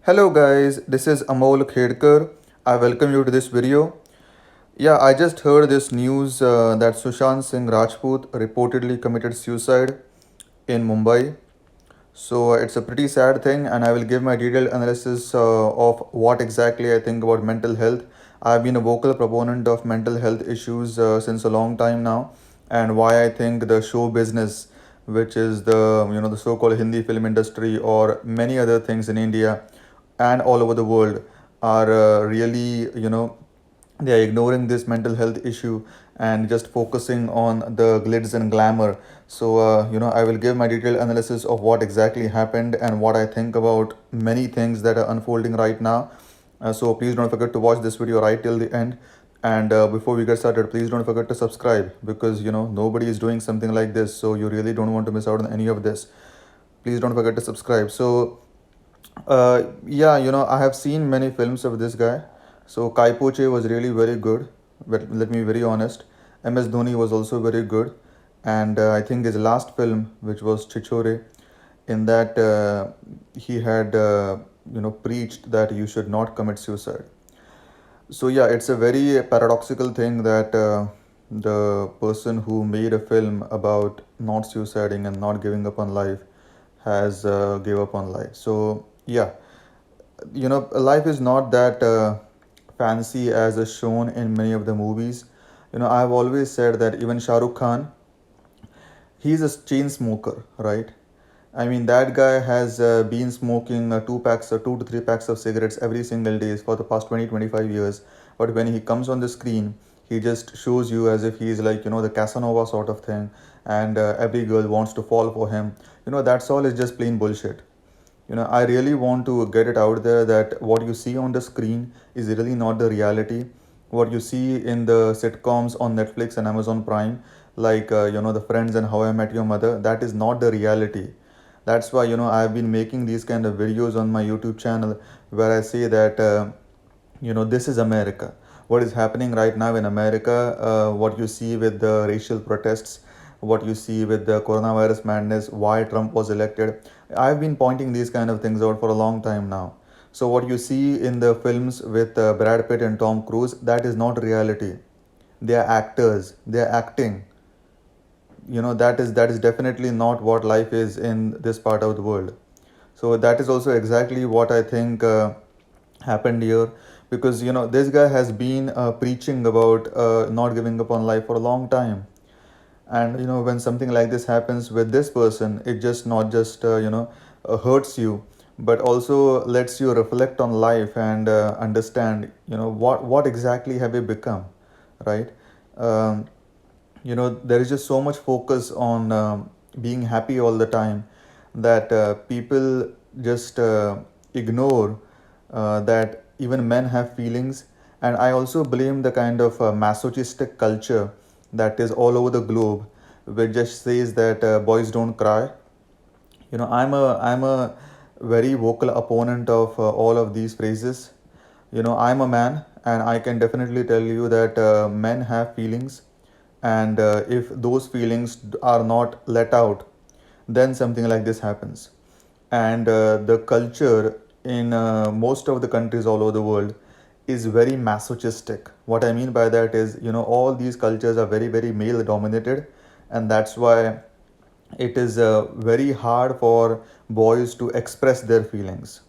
Hello guys, this is Amol Khedkar. I welcome you to this video. Yeah, I just heard this news that Sushant Singh Rajput reportedly committed suicide in Mumbai. So it's a pretty sad thing, and I will give my detailed analysis of what exactly I think about mental health. I've been a vocal proponent of mental health issues since a long time now, and why I think the show business, which is the so-called Hindi film industry or many other things in India and all over the world, are really they are ignoring this mental health issue and just focusing on the glitz and glamour. So I will give my detailed analysis of what exactly happened and what I think about many things that are unfolding right now. So please don't forget to watch this video right till the end. And before we get started, please don't forget to subscribe, because nobody is doing something like this, so you really don't want to miss out on any of this. Please don't forget to subscribe. So yeah, I have seen many films of this guy. So Kai Poche was really very good. But let me be very honest. MS Dhoni was also very good, and I think his last film, which was Chichore, in that he had preached that you should not commit suicide. So yeah, it's a very paradoxical thing that the person who made a film about not suiciding and not giving up on life has gave up on life. So yeah, life is not that fancy as is shown in many of the movies. I've always said that even Shah Rukh Khan, he's a chain smoker, right? I mean, that guy has been smoking 2 to 3 packs of cigarettes every single day for the past 20 to 25 years. But when he comes on the screen, he just shows you as if he's like, the Casanova sort of thing, and every girl wants to fall for him. That's all is just plain bullshit. I really want to get it out there that what you see on the screen is really not the reality. What you see in the sitcoms on Netflix and Amazon Prime, like the Friends and How I Met Your Mother, that is not the reality. That's why I've been making these kind of videos on my YouTube channel, where I say that this is America. What is happening right now in America, what you see with the racial protests, what you see with the coronavirus madness, why Trump was elected. I've been pointing these kind of things out for a long time now. So what you see in the films with Brad Pitt and Tom Cruise, that is not reality. They are actors, they are acting. That is definitely not what life is in this part of the world. So that is also exactly what I think happened here, because this guy has been preaching about not giving up on life for a long time. And when something like this happens with this person, it just not just hurts you, but also lets you reflect on life and understand what exactly have you become, right? um, there is just so much focus on being happy all the time, that people just ignore that even men have feelings. And I also blame the kind of masochistic culture that is all over the globe, which just says that boys don't cry. I'm a very vocal opponent of all of these phrases. I'm a man, and I can definitely tell you that men have feelings, and if those feelings are not let out, then something like this happens. And the culture in most of the countries all over the world is very masochistic. What I mean by that is, all these cultures are very, very male dominated, and that's why it is very hard for boys to express their feelings.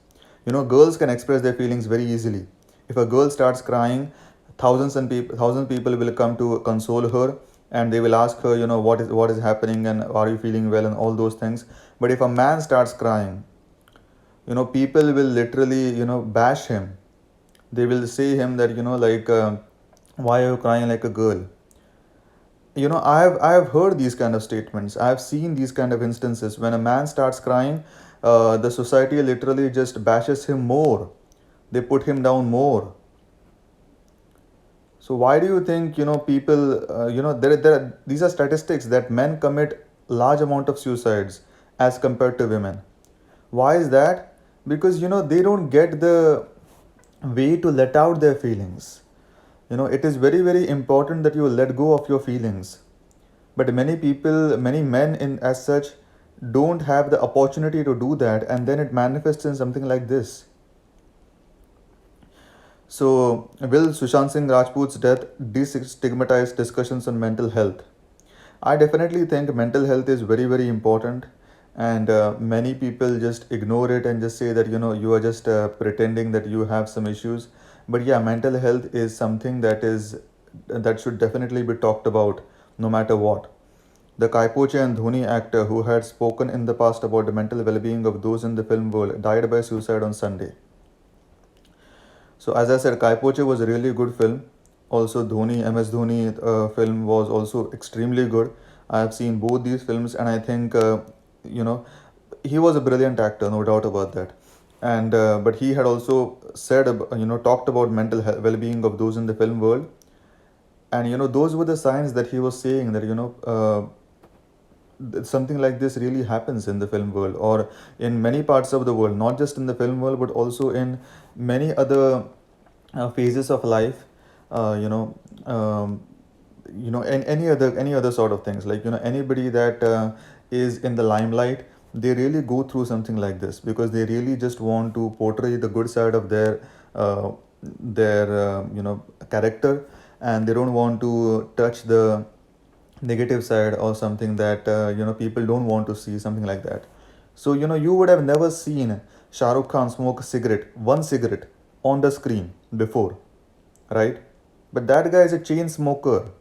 Girls can express their feelings very easily. If a girl starts crying, thousand people will come to console her, and they will ask her, what is happening, and are you feeling well, and all those things. But if a man starts crying, people will literally bash him. They will say him that, like, why are you crying like a girl? I have heard these kind of statements. I have seen these kind of instances when a man starts crying. The society literally just bashes him more. They put him down more. So why do you think people, these are statistics that men commit large amount of suicides as compared to women. Why is that? Because they don't get the way to let out their feelings. It is very, very important that you let go of your feelings. But many people, many men in as such, don't have the opportunity to do that, and then it manifests in something like this. So, will Sushant Singh Rajput's death destigmatize discussions on mental health? I definitely think mental health is very, very important, and many people just ignore it and just say that you are just pretending that you have some issues. But yeah, mental health is something that should definitely be talked about, no matter what. The Kaipoche and Dhoni actor, who had spoken in the past about the mental well-being of those in the film world, died by suicide on Sunday. So as I said, Kaipoche was a really good film. Also, MS Dhoni film was also extremely good. I have seen both these films, and I think you know he was a brilliant actor, no doubt about that. And but he had also said, talked about mental well-being of those in the film world, and those were the signs that he was saying that something like this really happens in the film world or in many parts of the world, not just in the film world but also in many other phases of life. uh, you know um, and any other sort of things, like anybody that is in the limelight, they really go through something like this because they really just want to portray the good side of uh, their character, and they don't want to touch the negative side or something that people don't want to see, something like that. So you would have never seen Shah Rukh Khan smoke a cigarette, one cigarette, on the screen before, right? But that guy is a chain smoker.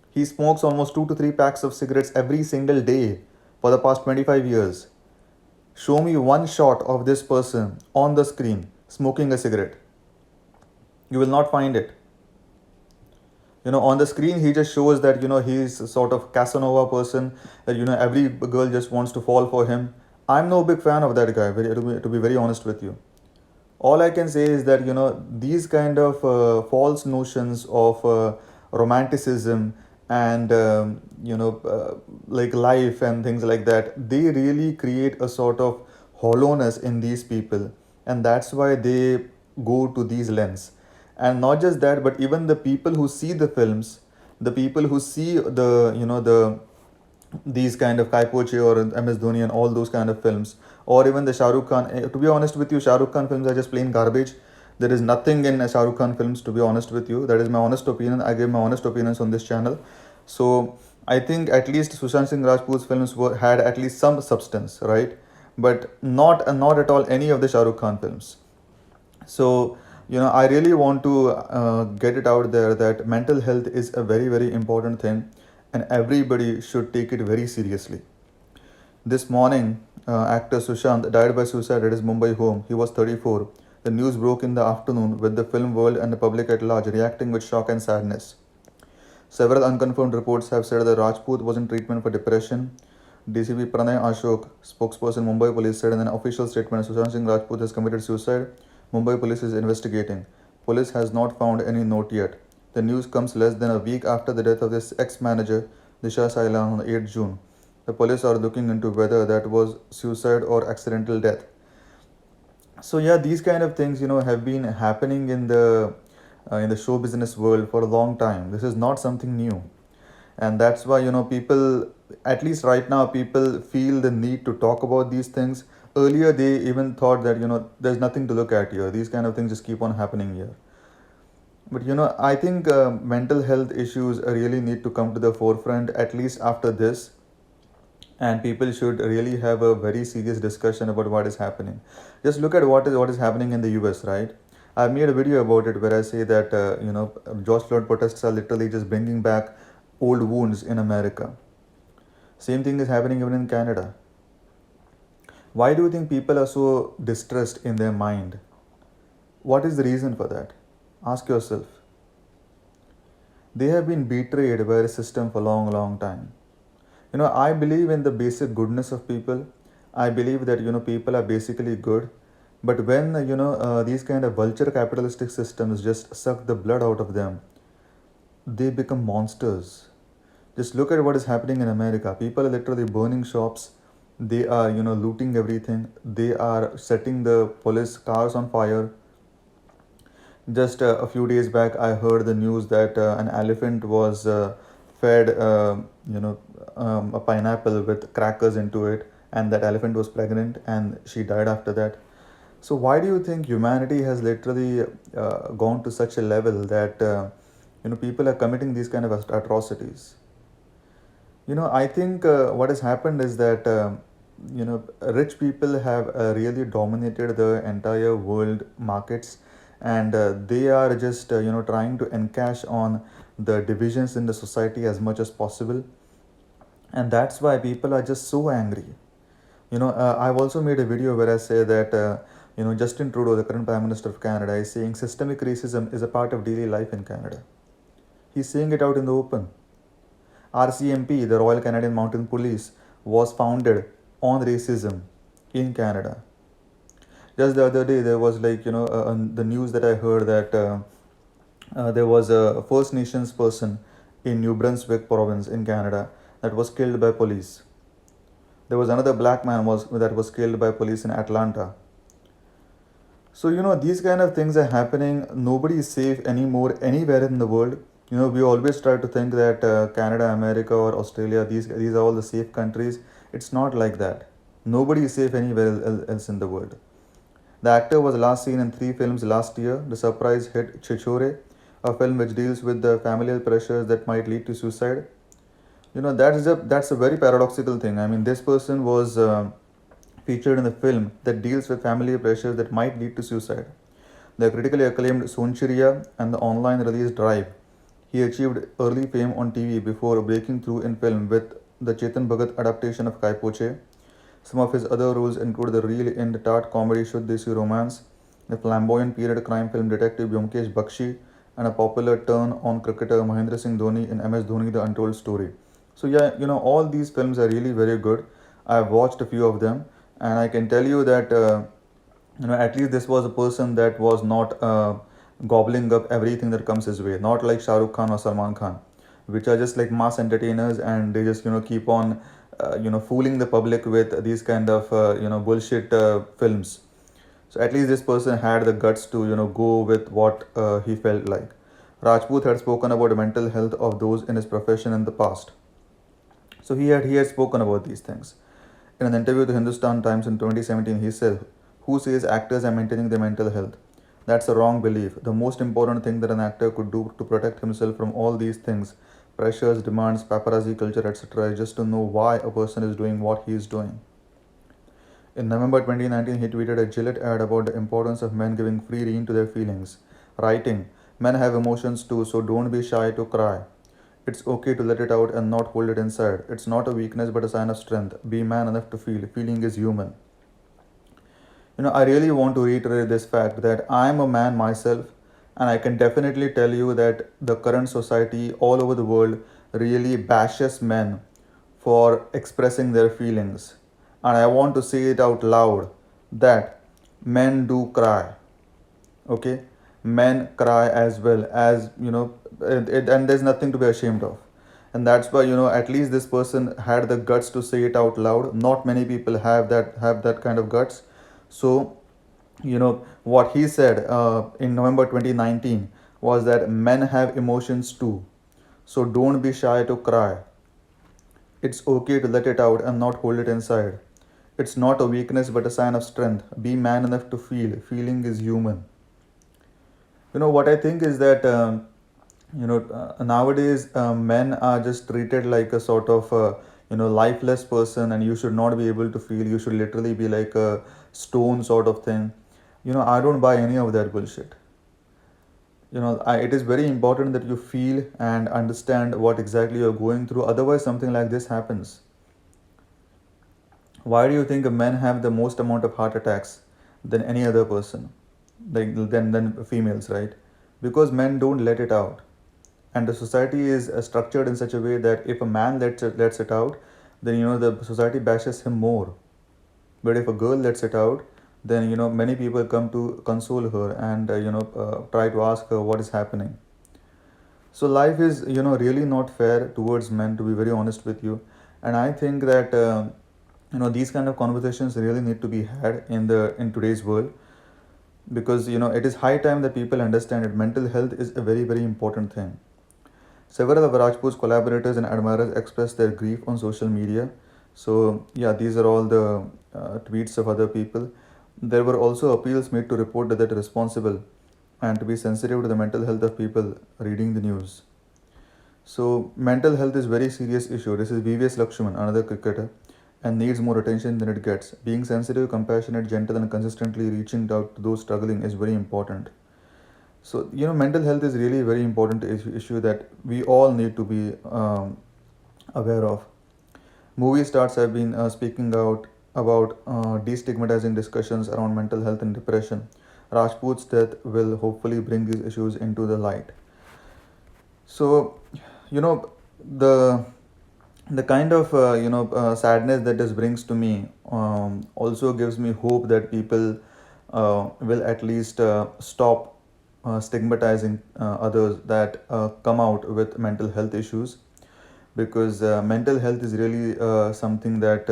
He smokes almost 2 to 3 packs of cigarettes every single day for the past 25 years. Show me one shot of this person on the screen smoking a cigarette. You will not find it. On the screen he just shows that he's a sort of Casanova person, that every girl just wants to fall for him. I'm no big fan of that guy, to be very honest with you. All I can say is that these kind of false notions of romanticism and like life and things like that, they really create a sort of hollowness in these people, and that's why they go to these lengths. And not just that, but even the people who see the films, the people who see the these kind of Kai Poche or MS Dhoni and all those kind of films, or even the Shah Rukh Khan. To be honest with you, Shah Rukh Khan films are just plain garbage. There is nothing in Shah Rukh Khan films, to be honest with you. That is my honest opinion. I give my honest opinions on this channel. So I think at least Sushant Singh Rajput's films had at least some substance, right? But not at all any of the Shah Rukh Khan films. So I really want to get it out there that mental health is a very, very important thing, and everybody should take it very seriously. This morning, actor Sushant died by suicide at his Mumbai home. He was 34. The news broke in the afternoon, with the film world and the public at large reacting with shock and sadness. Several unconfirmed reports have said that Rajput was in treatment for depression. DCP Pranay Ashok, spokesperson Mumbai Police, said in an official statement Sushant Singh Rajput has committed suicide. Mumbai Police is investigating. Police has not found any note yet. The news comes less than a week after the death of this ex-manager Disha Sailan on 8 June. The police are looking into whether that was suicide or accidental death. So yeah, these kind of things have been happening in the show business world for a long time. This is not something new, and that's why people, at least right now, people feel the need to talk about these things. Earlier they even thought that there's nothing to look at here, these kind of things just keep on happening here. But I think mental health issues really need to come to the forefront, at least after this, and people should really have a very serious discussion about what is happening. Just look at what is happening in the US, right? I've made a video about it where I say that George Floyd protests are literally just bringing back old wounds in America. Same thing is happening even in Canada. Why do you think people are so distressed in their mind? What is the reason for that? Ask yourself. They have been betrayed by a system for a long, long time. I believe in the basic goodness of people. I believe that people are basically good, but when these kind of vulture capitalistic systems just suck the blood out of them, they become monsters. Just look at what is happening in America. People are literally burning shops. They are looting everything. They are setting the police cars on fire. Just a few days back, I heard the news that an elephant was fed, a pineapple with crackers into it, and that elephant was pregnant and she died after that. So why do you think humanity has literally gone to such a level that people are committing these kind of atrocities? I think what has happened is that rich people have really dominated the entire world markets, and they are just trying to encash on the divisions in the society as much as possible, and that's why people are just so angry. I've also made a video where I say that Justin Trudeau, the current Prime Minister of Canada, is saying systemic racism is a part of daily life in Canada. He's saying it out in the open. RCMP, the Royal Canadian Mounted Police, was founded on racism in Canada. Just the other day, there was the news that I heard that there was a First Nations person in New Brunswick province in Canada that was killed by police. There was another black man that was killed by police in Atlanta. So, these kind of things are happening. Nobody is safe anymore anywhere in the world. We always try to think that Canada, America, or Australia, these are all the safe countries. It's not like that. Nobody is safe anywhere else in the world. The actor was last seen in 3 films last year. The surprise hit Chichore, a film which deals with the familial pressures that might lead to suicide. That's a very paradoxical thing. I mean, this person was featured in the film that deals with family pressures that might lead to suicide. The critically acclaimed Sonchiriya and the online release Drive. He achieved early fame on TV before breaking through in film with the Chetan Bhagat adaptation of Kai Poche. Some of his other roles include the reel in the tart comedy Shuddh Desi Romance, the flamboyant period crime film detective Byomkesh Bakshi, and a popular turn on cricketer Mahendra Singh Dhoni in MS Dhoni The Untold Story. So yeah, all these films are really very good. I've watched a few of them, and I can tell you that at least this was a person that was not gobbling up everything that comes his way, not like Shah Rukh Khan or Salman Khan, which are just like mass entertainers, and they just keep on fooling the public with these kind of bullshit films. So at least this person had the guts to go with what he felt like. Rajput had spoken about the mental health of those in his profession in the past. So he had spoken about these things. In an interview to Hindustan Times in 2017, he said, "Who says actors are maintaining their mental health? That's a wrong belief. The most important thing that an actor could do to protect himself from all these things, pressures, demands, paparazzi culture, etc., is just to know why a person is doing what he is doing." In November 2019, he tweeted a Gillette ad about the importance of men giving free rein to their feelings, writing, "Men have emotions too, so don't be shy to cry. It's okay to let it out and not hold it inside. It's not a weakness but a sign of strength. Be man enough to feel. Feeling is human." I really want to reiterate this fact that I am a man myself, and I can definitely tell you that the current society all over the world really bashes men for expressing their feelings. And I want to say it out loud that men do cry. Okay? Men cry as well, as and there's nothing to be ashamed of. And that's why at least this person had the guts to say it out loud. Not many people have that kind of guts. So what he said in November 2019 was that men have emotions too, so don't be shy to cry. It's okay to let it out and not hold it inside. It's not a weakness but a sign of strength. Be man enough to feel. Feeling is human. What I think is that nowadays men are just treated like a sort of lifeless person, and you should not be able to feel. You should literally be like a stone sort of thing. I don't buy any of that bullshit. It is very important that you feel and understand what exactly you're going through. Otherwise, something like this happens. Why do you think men have the most amount of heart attacks than any other person, like than females, right? Because men don't let it out, and the society is structured in such a way that if a man lets it out, then the society bashes him more. But if a girl lets it out, then many people come to console her and try to ask her what is happening. So life is really not fair towards men, to be very honest with you. And I think that these kind of conversations really need to be had in today's world, because it is high time that people understand that mental health is a very, very important thing. Several of Rajput's collaborators and admirers expressed their grief on social media. So yeah, these are all the tweets of other people. There were also appeals made to report that responsible and to be sensitive to the mental health of people reading the news. So mental health is very serious issue. This is VVS Lakshman, another cricketer, and needs more attention than it gets. Being sensitive, compassionate, gentle, and consistently reaching out to those struggling is very important. So mental health is really a very important issue that we all need to be aware of. Movie stars have been speaking out about destigmatizing discussions around mental health and depression. Rajput's death will hopefully bring these issues into the light. So, you know, the the kind of sadness that this brings to me also gives me hope that people will at least stop stigmatizing others that come out with mental health issues, because mental health is really something that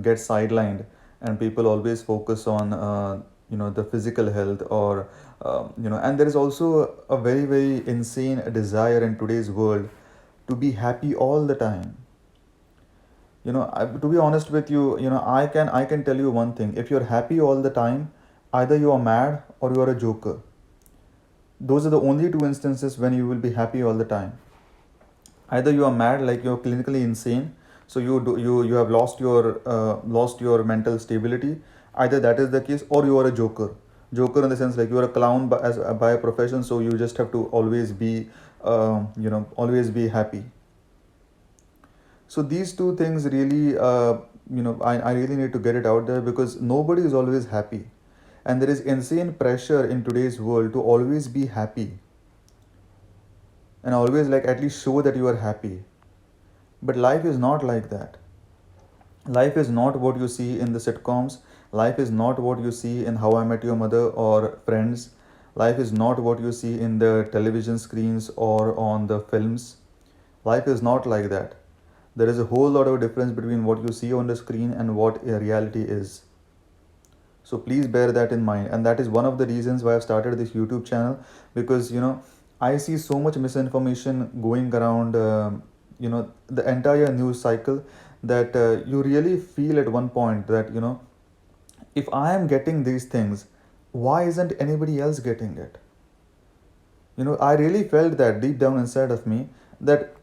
gets sidelined, and people always focus on the physical health, or and there is also a very very insane desire in today's world to be happy all the time. To be honest with you, I can tell you one thing: if you're happy all the time, either you are mad or you are a joker. Those are the only two instances when you will be happy all the time. Either you are mad, like you're clinically insane, so you have lost your mental stability. Either that is the case, or you are a joker in the sense like you are a clown by a profession, so you just have to always be always be happy. So these two things really I really need to get it out there, because nobody is always happy, and there is insane pressure in today's world to always be happy, and always like at least show that you are happy. But life is not like that. Life is not what you see in the sitcoms. Life is not what you see in How I Met Your Mother or Friends. Life is not what you see in the television screens or on the films. Life is not like that. There is a whole lot of difference between what you see on the screen and what a reality is. So please bear that in mind. And that is one of the reasons why I've started this YouTube channel, because I see so much misinformation going around the entire news cycle, that you really feel at one point that if I am getting these things, why isn't anybody else getting it? I really felt that deep down inside of me, that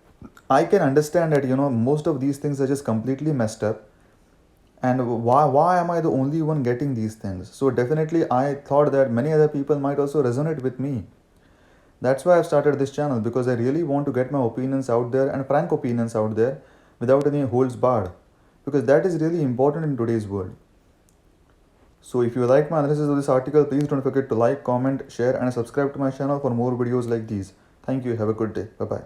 I can understand that most of these things are just completely messed up, and why am I the only one getting these things? So definitely I thought that many other people might also resonate with me. That's why I've started this channel, because I really want to get my opinions out there, and frank opinions out there, without any holds barred, because that is really important in today's world. So if you like my analysis of this article, please don't forget to like, comment, share, and subscribe to my channel for more videos like these. Thank you. Have a good day. Bye bye.